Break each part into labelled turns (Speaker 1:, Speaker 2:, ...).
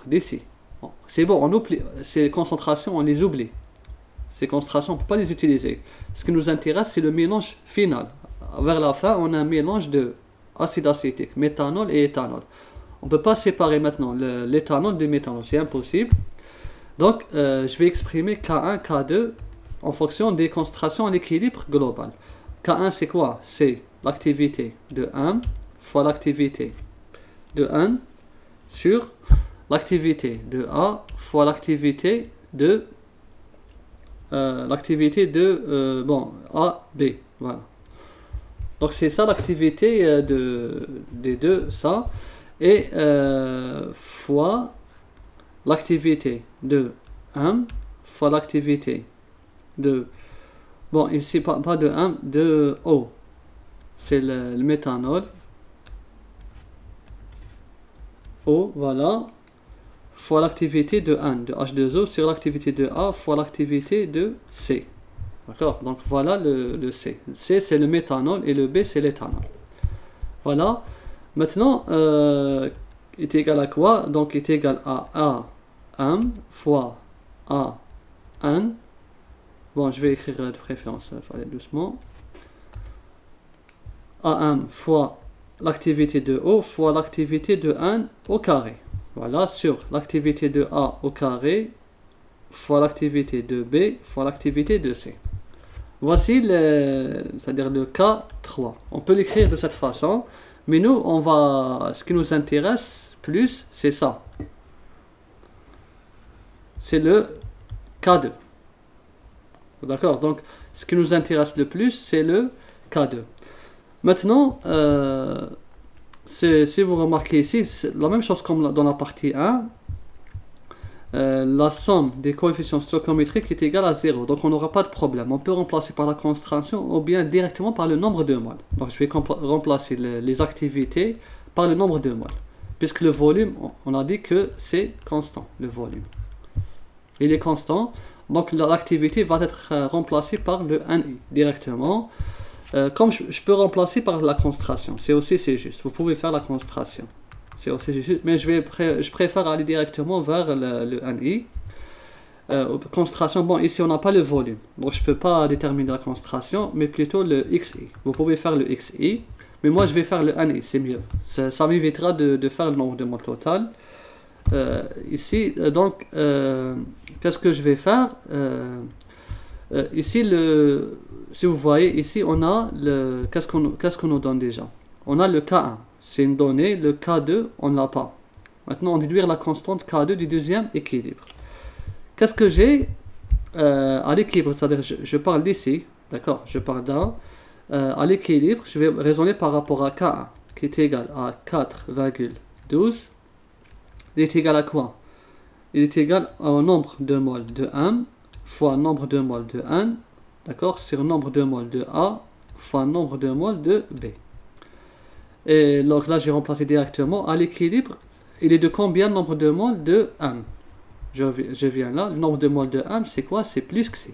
Speaker 1: d'ici. Bon, c'est bon, on oublie, ces concentrations, on les oublie. Ces concentrations, on ne peut pas les utiliser. Ce qui nous intéresse, c'est le mélange final. Vers la fin, on a un mélange de acide acétique, méthanol et éthanol. On ne peut pas séparer maintenant l'éthanol du méthanol, c'est impossible. Donc, je vais exprimer K1, K2 en fonction des concentrations à l'équilibre global. K1, c'est quoi? C'est l'activité de 1 fois l'activité de N sur l'activité de A fois l'activité de bon, A, B. Voilà. Donc, c'est ça l'activité des deux, ça. Et fois l'activité de M fois l'activité de... Bon, ici, pas de M, de O. C'est le méthanol. O, voilà. Fois l'activité de N, de H2O, sur l'activité de A fois l'activité de C. D'accord? Donc, voilà le C. Le C, c'est le méthanol et le B, c'est l'éthanol. Voilà. Maintenant, est égal à quoi? Donc, est égal à AM fois AN. Bon, je vais écrire de préférence, il faut aller doucement. AM fois l'activité de O fois l'activité de N au carré. Voilà, sur l'activité de A au carré fois l'activité de B fois l'activité de C. Voici c'est-à-dire le cas 3. On peut l'écrire de cette façon. Mais nous, ce qui nous intéresse plus, c'est ça. C'est le K2. D'accord? Donc, ce qui nous intéresse le plus, c'est le K2. Maintenant, si vous remarquez ici, c'est la même chose comme dans la partie 1. La somme des coefficients stoichiométriques est égale à 0. Donc, on n'aura pas de problème. On peut remplacer par la concentration ou bien directement par le nombre de moles. Donc, je vais remplacer les activités par le nombre de moles. Puisque le volume, on a dit que c'est constant, le volume. Il est constant. Donc, l'activité va être remplacée par le NI directement. Comme je peux remplacer par la concentration. C'est juste. Vous pouvez faire la concentration. C'est aussi juste. Mais je préfère aller directement vers le NI. Concentration, bon, ici on n'a pas le volume. Donc, je ne peux pas déterminer la concentration, mais plutôt le XI. Vous pouvez faire le XI. Mais moi, je vais faire le NI. C'est mieux. Ça m'évitera de faire le nombre de moles total. Ici, donc, qu'est-ce que je vais faire? Ici, si vous voyez, ici, on a qu'est-ce qu'on nous donne déjà? On a le K1, c'est une donnée, le K2, on ne l'a pas. Maintenant, on déduire la constante K2 du deuxième équilibre. Qu'est-ce que j'ai à l'équilibre? C'est-à-dire, je parle d'ici, d'accord? Je parle là. À l'équilibre, je vais raisonner par rapport à K1, qui est égal à 4,12. Il est égal à quoi? Il est égal au nombre de moles de M fois nombre de moles de N, d'accord, sur nombre de moles de A fois nombre de moles de B. Et donc là, j'ai remplacé directement à l'équilibre. Il est de combien nombre de moles de M? Je viens là. Le nombre de moles de M, c'est quoi? C'est plus Xi.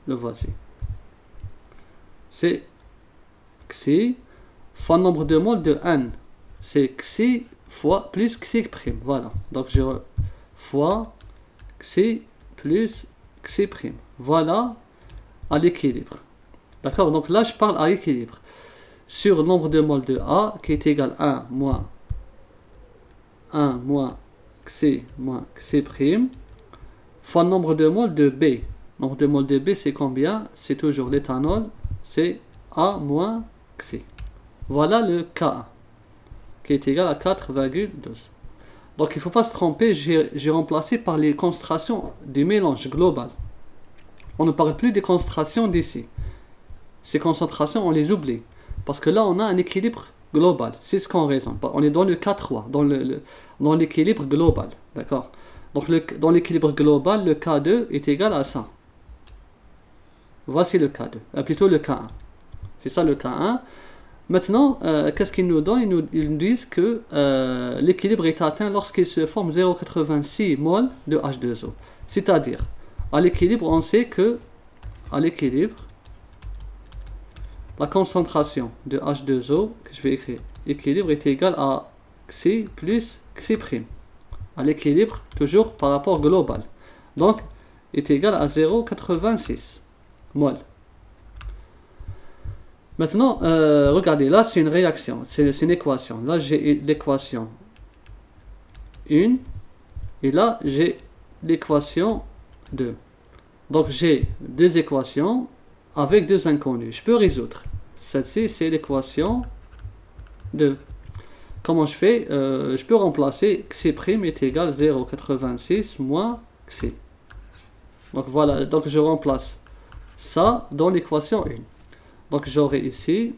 Speaker 1: Le voici. C'est Xi fois nombre de moles de N. C'est Xi fois plus Xi prime. Voilà. Donc, fois Xi plus Xi prime. Voilà à l'équilibre. D'accord? Donc là, je parle à l'équilibre. Sur le nombre de moles de A, qui est égal à 1 moins Xi prime, fois le nombre de moles de B. Le nombre de moles de B, c'est combien? C'est toujours l'éthanol, c'est A moins Xi. Voilà le K1, qui est égal à 4,12. Donc il ne faut pas se tromper, j'ai remplacé par les concentrations du mélange global. On ne parle plus des concentrations d'ici. Ces concentrations, on les oublie. Parce que là, on a un équilibre global. C'est ce qu'on raisonne. On est dans le K3, dans l'équilibre global. D'accord? Donc, dans l'équilibre global, le K2 est égal à ça. Voici le K2. Plutôt le K1. C'est ça le K1. Maintenant, qu'est-ce qu'ils nous donnent? Ils nous disent que l'équilibre est atteint lorsqu'il se forme 0,86 mol de H2O. C'est-à-dire, à l'équilibre, on sait que à l'équilibre, la concentration de H2O, que je vais écrire, équilibre est égale à Xi plus Xi prime. à l'équilibre, toujours par rapport global. Donc, est égal à 0,86 mol. Maintenant, regardez, là c'est une réaction, c'est une équation. Là j'ai l'équation 1 et là j'ai l'équation 2. Donc j'ai deux équations avec deux inconnus. Je peux résoudre. Celle-ci c'est l'équation 2. Comment je fais? Je peux remplacer que C' est égal à 0,86 moins C. Donc voilà, donc je remplace ça dans l'équation 1. Donc j'aurai ici